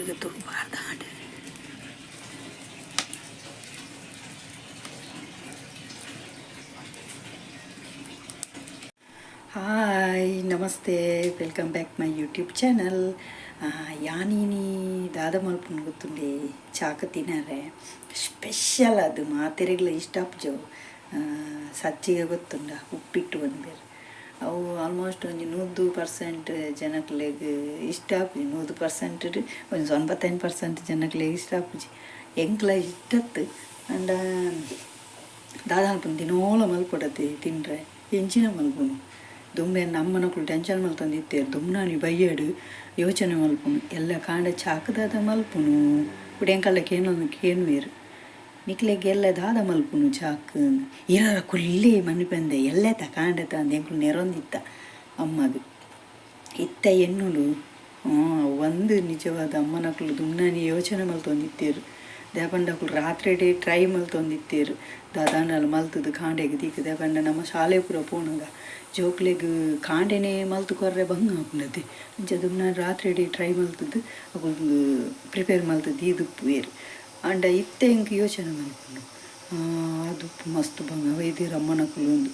ಕಡೆಗೆ ತುಳಬಾರ್ದು ಹಾಡು. ಹಾಯ್ ನಮಸ್ತೆ, welcome back my YouTube channel. ಯಾನೀನಿ ದಾದ ಮಲ್ಪುನ್ ಗೊತ್ತುಂಡೆ ಚಾಕ ತಿನ್ನರೆ ಸ್ಪೆಷಲ್ ಅದು ಮಾತೆರೆಗ್ಲ ಇಷ್ಟ ಜವು ಸಜ್ಜಿಗೆ ಗೊತ್ತುಂಡ ಉಪ್ಪಿಟ್ಟು ಬಂದಿರು ಅವು ಆಲ್ಮೋಸ್ಟ್ ಒಂದು 100% ಜನಕ್ಲೆಗ್ ಇಷ್ಟ ಆಪುಜಿ. 100% ಒಂದು 95% ಜನಕ್ಲೆಗ್ ಇಷ್ಟ ಆಪುಜಿ. ಎಂಕ್ಲ ಇಷ್ಟತ್ತು ಅಂಡ ದಾದ ಮಲ್ಪುನು ದಿನೋಲ ಮಲ್ಪೊಡತೆ ತಿನ್ರೆ ಎಂಚಿನ ಮಲ್ಪುನು ದುಮ್ಮೆ ನಮ್ಮನಕ್ಕಳು ಟೆನ್ಷನ್ ಮಲ್ತಂದು ಇತ್ತೇರು ದುಮ್ನಾನಿ ಬಯ್ಯಾಡು ಯೋಚನೆ ಮಲ್ಪುನು ಎಲ್ಲ ಕಾಂಡ ಚಾಕದಾದ ಮಲ್ಪುನು ఇప్పుడు ಎಂಕಲ್ಲಕ್ಕೆ ಕೇನುವೇರು ನಿಕ್ಲೆಗೆ ಎಲ್ಲ ದಾದ ಮಲ್ಪುನು ಚಾಕ್ ಇರಾರ ಕುಲ್ಲಿ ಮನೆ ಬಂದೆ ಎಲ್ಲೇ ಕಾಂಡ ತಂದು ಎಂಕಲು ನೆರೊಂದಿತ್ತ ಅಮ್ಮದು ಇತ್ತ ಎನ್ನುಲು ಒಂದು ನಿಜವಾದ ಅಮ್ಮನಕ್ಕಳು ದುಮ್ನಾನಿ ಯೋಚನೆ ಮಲ್ತೊಂದಿತ್ತೇರು ದೇಪಂಡಕ್ಕಳು ರಾತ್ರಿ ಡೇ ಟ್ರೈ ಮಲ್ತೊಂದಿತ್ತೇರು ದಾದಾಂಡಲ್ಲಿ ಮಲ್ತದ್ದು ಕಾಂಡೆಗೆ ದಿಕ್ಕು ದೇಪಂಡ ನಮ್ಮ ಶಾಲೆ ಪೂರ ಪೋಣಗ ಜೋಕ್ಲೆಗ್ ಕಾಂಡೆನೆ ಮಲ್ತು ಕೊರ್ರೆ ಬಂಗ ಆಪುನದೆ ಅಂಚ ನಾನು ರಾತ್ರಿ ಡೇ ಟ್ರೈ ಮಲ್ತದ್ದು ಅಕೊಂಡು ಪ್ರಿಪೇರ್ ಮಲ್ತದ್ದು ಇದುಪ್ಪು ಏರು ಅಂಡ ಇತ್ತೆ ಎಂಕ್ ಯೋಚನೆ ಮಲ್ಪುಂಡು ಅದು ಮಸ್ತ್ ಬಂಗ ವೈದ್ಯರ ಅಮ್ಮನಕ್ಕಲು ಒಂದು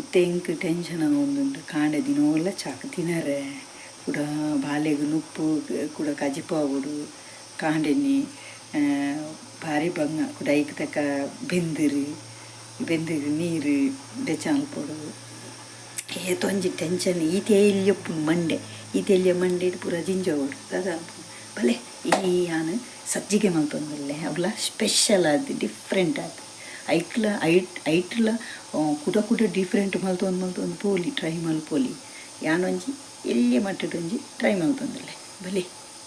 ಇತ್ತೆ ಎಂಕ್ ಟೆನ್ಷನ್ ಒಂದುಂಡು ಕಾಂಡೆ ದಿನೋಲ್ಲ ಚಾಕ ತಿನ್ನರೆ ಕೂಡ ಬಾಲೆಗ್ ನುಪ್ಪು ಕೂಡ ಕಜಿಪಾವುಡು ಕಾಂಡೆನಿ ಭಾರಿ ಬಂಗ ಕೂಡ ಐಕ್ ತಕ್ಕ ಬೆಂದಿರು ನೀರು ಬೆಚಾಲ್ಪೊಡು ಏತೊಂಜಿ ಟೆನ್ಷನ್ ಈತೆ ಇಲ್ಲಿಯಪ್ಪುನು ಈತೆಲ್ಲಿಯ ಮಂಡೆ ಪೂರ ಜಿಂಜೋಡು ದಾದ ಭಲೆ ಈ ಯಾನು ಸಜ್ಜಿಗೆ ಮಲ್ತೊಂದುಲ್ಲೆ ಅವಳ ಸ್ಪೆಷಲ್ ಅದು ಡಿಫ್ರೆಂಟ್ ಅದು ಐಟ್ಲ ಕುಟ ಡಿಫ್ರೆಂಟ್ ಮಲ್ತೊಂದು ಪೋಲಿ ಟ್ರೈ ಮಲ್ಪೋಲಿ ಯಾನೊಂಜಿ ಎಲ್ಲಿಯ ಮಟ್ಟದೊಂಜಿ ಟ್ರೈ ಮಲ್ತೊಂದುಲ್ಲೆ ಭಲೆ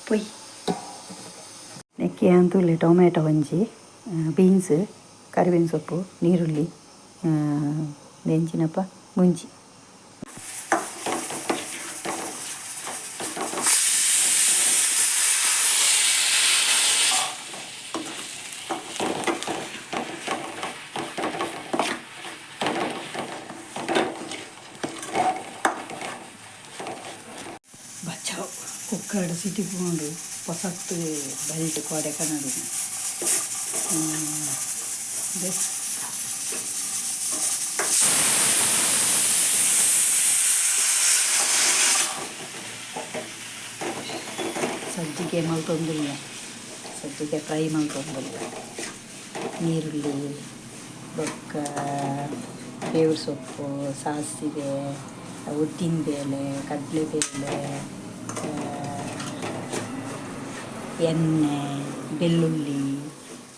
ಪೊಯ್ ನೆಕ್ಕೆ ಅಂತೂಲೆ ಟೊಮೆಟೊ ಒಂಜಿ ಬೀನ್ಸ್ ಕರಿಬೇವಿನ ಸೊಪ್ಪು ನೀರುಳ್ಳಿ ನೆಂಚಿನಪ್ಪ ಮುಂಜಿ ಬಚಾವ್ ಕುಕ್ಕರ್ಡ್ ಸಿಟಿ ಪೋಂಡು ಹೊಸತ್ತು ಬೆಲ್ಟ್ ಕೋಡೆ ಕನ್ನಡ ಸಜ್ಜಿಗೆ ಮಲ್ತೊಂದುಲ್ಲ ಸಜ್ಜಿಗೆ ಫ್ರೈ ಮಲ್ತೊಂದುಲ್ಲ ನೀರುಳ್ಳಿ ಬೊಕ್ಕ ಬೇವು ಸೊಪ್ಪು ಸಾಸಿವೆ ಉದ್ದಿನಬೇಳೆ ಕಡಲೆಬೇಳೆ ಎಣ್ಣೆ ಬೆಳ್ಳುಳ್ಳಿ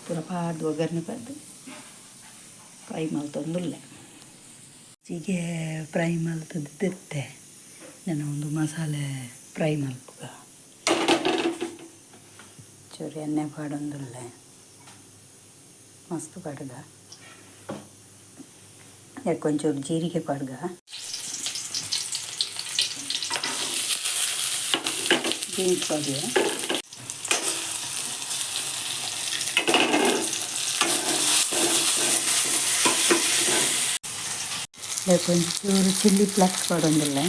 ಪೂರ ಪಾಡ್ದು ಒಗ್ಗರಣೆ ಪಡ್ದು ಫ್ರೈ ಮಲ್ತೊಂದುಲ್ಲೆ ಸಜ್ಜಿಗೆ ಫ್ರೈ ಮಲ್ತದ್ದಿತ್ತೆ ನಾನು ಒಂದು ಮಸಾಲೆ ಫ್ರೈ ಮಲ್ಪುಗ ಚೂರು ಎಣ್ಣೆ ಪಾಡೊಂದುಲ್ಲೆ ಮಸ್ತ್ ಪಡ್ಗ ಯಾಕೊಂಚೂರು ಜೀರಿಗೆ ಪಡ್ಗ ಬೀನ್ಸ್ ಪಡ್ಗೆ కొంచెం చిల్లీ ఫ్లక్స్ కూడా ఉందిలే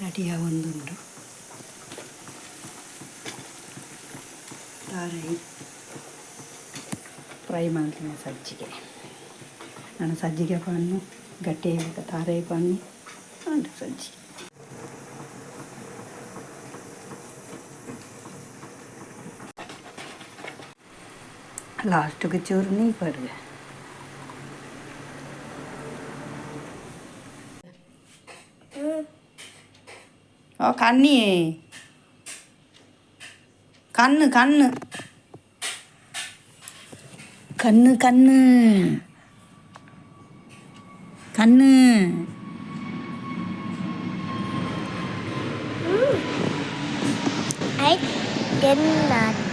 రెడీగా ఉందుంಡು ತಾರೈ ಫ್ರೈ ಮಾಡ್ತೀನಿ ಸಜ್ಜಿಗೆ ನಾನು ಸಜ್ಜಿಗೆ ಪಣ್ಣು ಗಟ್ಟಿ ತಾರೈ ಪಣ್ಣು ಅಂಟು ಸಜ್ಜಿ లాస్ట్కి చూరుని పడుగా కన్నీ కన్ను కన్ను కన్ను కన్ను కన్ను I did not.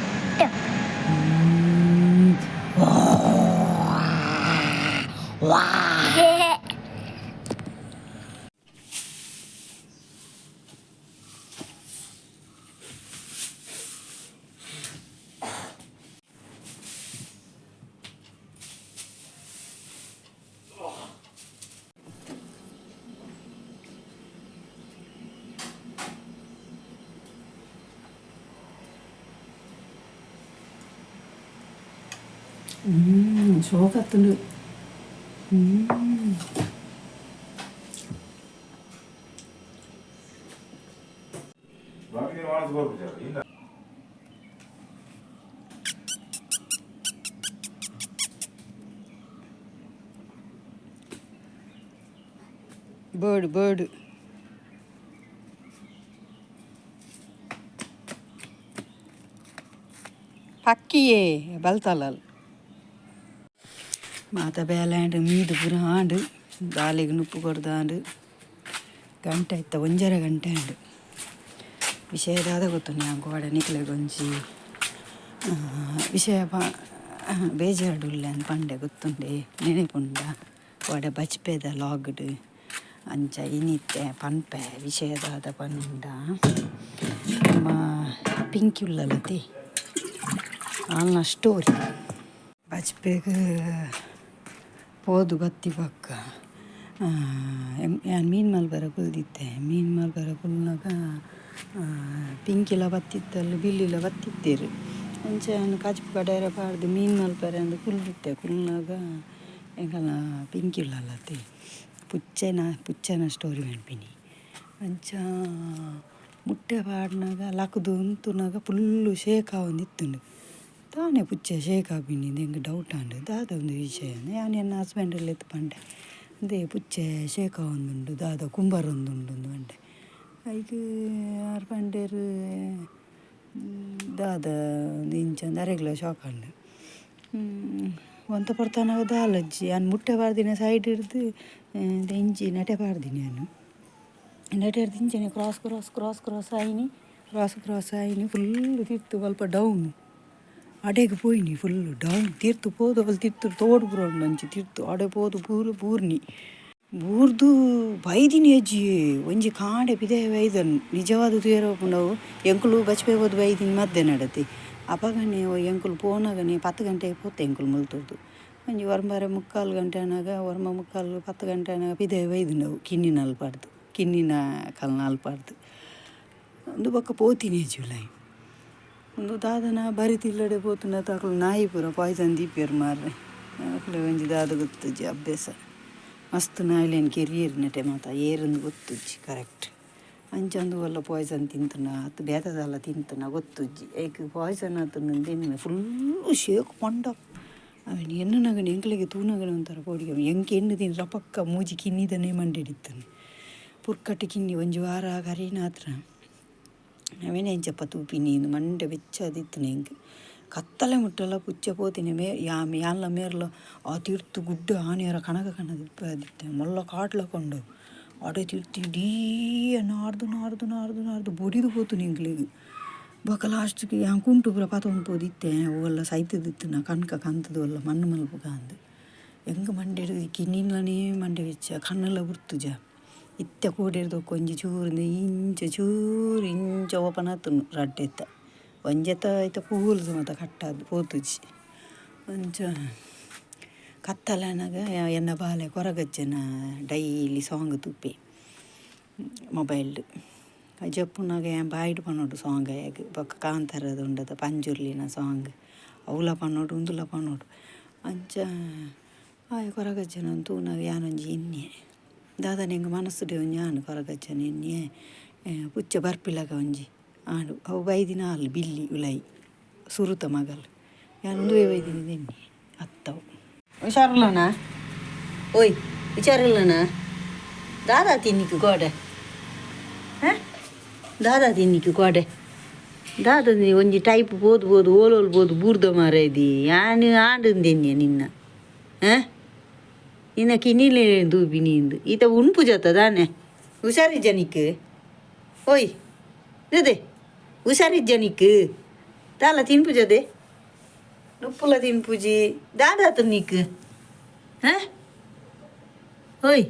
ಶೋಕತ್ತುಂಡು. ಬರ್ಡ್ ಪಕ್ಕಿಯೇ ಬಲ್ತಲಲ್ ಮಾತ ಬೇಲಾಂಡ್ ಮೀದು ಪುರ ಆಂಡು ದಾಲಿಗೆ ನುಪ್ಪು ಕೊಡ್ದಾಂಡು ಗಂಟೆ ಆಯ್ತ 1.5 ಗಂಟೆ ಆಂಡು ವಿಷಯದಾದ ಗೊತ್ತು ನಾನು ಗೋಡ ನಿಕ್ಲೆಗೊಂಜಿ ವಿಷಯ ಬೇಜಾರುಲ್ಲ ಅಂತ ಪಂಡೆ ಗೊತ್ತುಂಡೆ ನೆನೆಪುಂಡ ಗೋಡ ಬಚ್ಪೆದ ಲಾಗ್ಡ್ ಅಂಚ ಇನಿತ್ತೆ ಪನ್ಪೆ ವಿಷಯದಾದ ಪನ್ನುಂಡ ನಮ್ಮ ಪಿಂಕಿ ಉಳ್ಳಲತಿ ಆಲ್ನ ಸ್ಟೋರಿ ಬಚ್ಪೆಗ್ ಪೋದು ಬತ್ತಿ ಪಕ್ಕ ನಾನು ಮೀನು ಮಲ್ಬರ ಕುಲ್ದಿತ್ತೆ. ಮೀನು ಮಲ್ಬರ ಕುಲ್ನಾಗ ಪಿಂಕಿಲ ಬತ್ತಿತ್ತಲ್ಲಿ ಬಿಲ್ಲಿಲ ಬತ್ತಿತ್ತೇರು ಅಂಚ ನಾನು ಕಚ್ಪು ಕಡಾರ ಪಾಡ್ದು ಮೀನು ಮಲ್ಬರ ಅಂದು ಕುಲ್ದಿತ್ತೆ. ಕುಲ್ನಾಗ ಎಂಕಲ್ನ ಪಿಂಕಿ ಉಳ್ಳಲತಿ ಪುಚ್ಚನ ಸ್ಟೋರಿ ನೆನ್ಪಿನಿ. ಅಂಚ ಮುಟ್ಟೆ ಪಾಡ್ನಾಗ ಲಕ್ದು ಉಂತುನಾಗ ಫುಲ್ಲು ಶೇಕ ಒಂದಿತ್ತುಂಡು. ತಾನೇ ಪುಚ್ಚೆ ಶೇಕ ಬಿನ್ನಿಂದ ಹೆಂಗೆ ಡೌಟ್ ಆಂಡು ದಾದ ಒಂದು ವಿಷಯ ನಾನು ನನ್ನ ಹಸ್ಬೆಂಡಲ್ಲಿ ಎತ್ತು ಪಂಡೆ ಅದೇ ಪುಚ್ಚೆ ಶೇಕ ಒಂದುಂಡು ದಾದ ಕುಂಬಾರ ಒಂದುಂಡು ಪಂಡೆ ಐದು ಆರು ಪಂಡೇರು ದಾದ ಒಂದು ಇಂಚಂದು ಅರೆಗ್ಲ ಶಾಕ್ ಅಂಡು ಒಂತ ಪಡ್ತಾನಾಗ ದಾಲಜ್ಜಿ ನಾನು ಮುಟ್ಟೆ ಪಾಡ್ದಿನ ಸೈಡ್ ಹಿಡ್ದು ಇಂಚಿ ನೆಟೆ ಪಾಡ್ದಿನಿ. ನಾನು ನೆಟೆ ಹಿಡ್ದು ಇಂಚನೆ ಕ್ರಾಸ್ ಆಯಿನಿ ಫುಲ್ಲು ತಿರ್ತು ಸ್ವಲ್ಪ ಡೌನು ಅಡೆಗೆ ಪೋಯ್ನಿ ಫುಲ್ಲು ಡೌನ್ ತೀರ್ತು ಪೋದು ಅಲ್ಲಿ ತಿರ್ತು ತೋಡು ಬುರೋಂಡು ಅಂಚಿ ತೀರ್ತು ಅಡೆ ಪೋದು ಬೂರ್ನಿ ಬೂರ್ದು ಬೈದಿನಿ ಅಜ್ಜಿ ಒಂಜಿ ಕಾಂಡೆ ಪಿದೆ ಬೈದನು ನಿಜವಾದ ತೇರೋಪುಂಡವು ಎಂಕುಲು ಬಚ್ಪೆ ಹೋದು ಬೈದಿನಿ ಮದ್ದೆ ನಡತಿ ಅಪಗನೆ ಎಂಕುಲು ಪೋನಾಗನೆ 10 ಗಂಟೆಗೆ ಪೋತೆ ಎಂಕುಲು ಮುಲ್ತೋದು ಒಂಜಿ ವರ್ಮರೆ 3/4 ಗಂಟೆ ಅನ್ನಾಗ 10 ಗಂಟೆ ಅನ್ನಾಗ ಪಿದೆ ಬೈದು ನಾವು ಕಿನ್ನಿನ ಕಲ್ನ ಅಲ್ಪಾಡ್ದು ಒಂದು ಪಕ್ಕ ಪೋತೀನಿ ಜುಲೈ ಒಂದು ದಾದನ ಬರಿತಿಲ್ಲಡೆ ಪೋತುನ ತಕಲು ನಾಯಿ ಪೂರ ಪಾಯ್ಸನ್ ದೀಪಿಯರು ಮಾರ್ರೆ ಅಕಲೆ ಒಂಜಿ ದಾದ ಗೊತ್ತುಜ್ಜಿ ಅಭ್ಯಾಸ ಮಸ್ತ್ ನಾಯಿಲೇನು ಕೆರಿಯರ್ ನೆಟೆ ಮಾತ ಏರಂದು ಗೊತ್ತುಜ್ಜಿ ಕರೆಕ್ಟ್ ಅಂಚಂದು ಎಲ್ಲ ಪಾಯ್ಸನ್ ತಿಂತನ ಹತ್ತು ಬೇತದಲ್ಲ ತಿಂತನ ಗೊತ್ತುಜ್ಜಿ ಏಕೆ ಪಾಯ್ಸನ್ ಆತನ ತಿನ್ನ ಫುಲ್ಲು ಶೇಕು ಪಂಡ ಅವನು ಎಣ್ಣನಗನ ಎಂಕ್ಲೆಗೆ ತೂನಗನ ಒಂಥರ ಪೋಡಿಗೆ ಎಂಕೆ ಎಣ್ಣು ತಿಂದ್ರೆ ಪಕ್ಕ ಮೂಜಿ ಕಿನ್ನಿದನೇ ಮಂಡಿಡಿತ್ತಾನೆ ಪುರ್ಕಟ್ಟು ಕಿನ್ನಿ ಒಂಜಿ ವಾರ ಕರೀನ ಹತ್ರ ಅವೇನೇ ಎಂಚಪ್ಪ ತೂಪಿನಿ ಮಂಡೆ ಬೆಚ್ಚದಿತ್ತು ಹೆಂಗೆ ಕತ್ತಲೆ ಮುಟ್ಟಲ್ಲ ಪುಚ್ಚೆ ಪೋತಿನಿ ಯಾನ್ಲ ಮೇರ್ಲ ಆ ತೀರ್ತು ಗುಡ್ಡ ಆನೆಯರ ಕಣದಿತ್ತೆ ಮೊಲ್ಲ ಕಾಟ್ಲಕೊಂಡು ಅಡೆ ತೀರ್ತಿ ಇಡೀ ನಾರ್ದು ಬೊಡಿದು ಪೋತು ನಿಂಗ್ಲಿಗೆ ಬೊಕ್ಕ ಲಾಸ್ಟ್ಗೆ ಯಾನ್ ಕುಂಟು ಪೂರ ಪತೊಂದು ಪೋದಿತ್ತೆ ಅವೆಲ್ಲ ಸೈತದಿತ್ತು ನಾ ಕಂತದು ಎಲ್ಲ ಮಣ್ಣು ಮಲ್ಪುಗ ಅಂದು ಹೆಂಗೆ ಮಂಡೆ ಹಿಡಿದು ಕಿನ್ನಿನ್ಲನೇ ಮಂಡೆ ಬೆಚ್ಚ ಕಣ್ಣೆಲ್ಲ ಬುರ್ತುಜ ಇತ್ತೆ ಕೂಡಿರ್ದು ಒಂಜಿ ಚೂರಿಂದ ಇಂಚ ಓಪನ್ ಆತನು ರಡ್ಡೆತ್ತ ಒಂಜೆತ್ತ ಐತ ಪೂಲ್ಸು ಮತ್ತು ಕಟ್ಟಾದು ಪೋತುಜಿ ಒಂಚ ಕತ್ತಲನಾಗ ಎನ್ನ ಬಾಲೆ ಕೊರಗಜ್ಜನ ಡೈಲಿ ಸಾಂಗ್ ತುಪ್ಪಿ ಮೊಬೈಲ್ಡು ಜಪ್ಪುನಾಗ ಬಾಯ್ಡು ಪನ್ನೋಡು ಸಾಂಗ್ ಆಗ ಬೊಕ್ಕ ಕಾಂತಾರದು ಉಂಡದ ಪಂಜುರ್ಲಿನ ಸಾಂಗ್ ಅವಲ ಪನ್ನೋಡು ಉಂದುಲ ಪನ್ನೋಡು ಅಂಚ ಕೊರಗಜ್ಜನ ತೂನಾಗ ಯಾನೊಂಜಿ ಇನ್ನೆ ದಾದನ ಹೆಂಗೆ ಮನಸ್ಸುಡೆ ಒಂಜಿ ಆನು ಕೊರಗಜ್ಜನ ಎಣ್ಣೆ ಪುಚ್ಚ ಬರ್ಪಿಲಗ ಒಂಜಿ ಆಡು ಅವು ಬೈದಿನ ಅಲ್ಲಿ ಬಿಲ್ಲಿ ಉಲೈ ಸುರುತ ಮಗಲು ಯಾನೊಂದು ಬೈದಿನಿ ಎಣ್ಣೆ ಅತ್ತವು ಹುಷಾರಿಲ್ಲನಾ ಓಯ್ ಹುಷಾರಿಲ್ಲನಾ ದಾದಾ ತಿನ್ನಿಕ್ಕು ಗೋಡೆ ದಾದಾ ತಿನ್ನಿಕ್ಕು ಗೋಡೆ ದಾದ ಒಂಜಿ ಟೈಪ್ ಬೋದು ಓಲೋಲ್ಬೋದು ಬೂರ್ದ ಮಾರೈದಿ ಯಾನು ಆಂಡಂದೆನ್ನೆ ನಿನ್ನ ನಿನ್ನ ಕಿನ್ನಿಲೆ ದೂಬಿ ನೀಂದು ಈತ ಉಣ್ಪು ಜತದಾನೆ ಹುಷಾರಿಜ್ಜ ನಿಕ್ಕು ಓಯ್ ಅದೇ ಹುಷಾರಿಜ್ಜ ನಿಕ್ಕು ದಾಲ ತಿನ್ಪುಜದೆ ನುಪ್ಪುಲ ತಿನ್ಪುಜಿ ದಾದಾತ ನಿಕ್ಕು ಓಯ್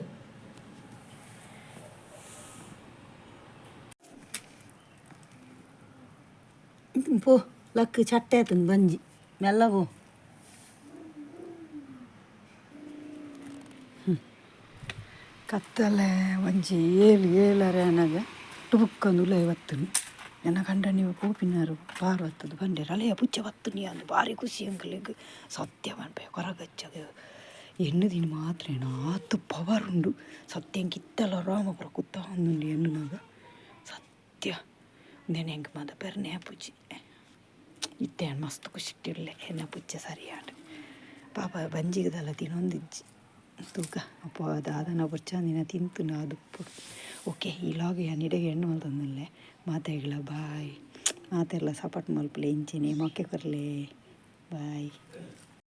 ಪೋ ಲಕ್ ಚಟ್ಟೆ ಆತನು ಬಂಜಿ ಮೆಲ್ಲ ಪೋ ಕತ್ತಲೆ ಒಂಜಿ ಏಳರೆ ಅನ್ನಾಗ ಟುಬುಕ್ಕೊಂದು ಉಲೈ ಬತ್ತನು ನನ್ನ ಗಂಡ ನೀವು ಪೋಪಿನಾರು ಬಾರು ಹತ್ತದು ಬಂದಿರ ಅಲೆಯ ಪುಚ್ಚ ಬತ್ತು ನೀ ಅಂದು ಭಾರಿ ಖುಷಿ ಅಂಕಲಿಗೆ ಸತ್ಯ ಬಂಪೆ ಹೊರಗಚ್ಚಗ ಎಣ್ಣದಿನ ಮಾತ್ರ ಆತು ಪವರ್ ಉಂಡು ಸತ್ಯ ಕಿತ್ತಲ್ಲ ರಾಮಪುರ ಕುತ್ತ ಅಂದುಂಡು ಎಣ್ಣನಾಗ ಸತ್ಯ ನೆನೆ ಹೆಂಗೆ ಮದ ಬೆರ್ನೆ ಪೂಜಿ ಇತ್ತೆ ಮಸ್ತ್ ಖುಷಿ ಇಟ್ಟಿರಲೆ ಎನ್ನ ಪುಚ್ಚ ಸರಿಯಾಡು ಪಾಪ ಬಂಜಿಗದಲ್ಲ ತಿನ್ನೊಂದಿಜ್ಜಿ ತೂಕ ಅಪ್ಪ ದಾದನ ಬಚ್ಚಂದಿನ ತಿಂತು ಅದು ಓಕೆ ಈ ಲಾಗ್ ನಿಡೆಗೆ ಹೆಣ್ಣು ಅಂತಂದಲ್ಲೇ ಮಾತೆಗಳ ಬಾಯ್ ಮಾತೆಲ್ಲ ಸಪೋರ್ಟ್ ಮಲ್ಪಲೆ ಇಂಚಿನಿ ಮೊಕ್ಕೆ ಕೊರಲೆ ಬಾಯ್.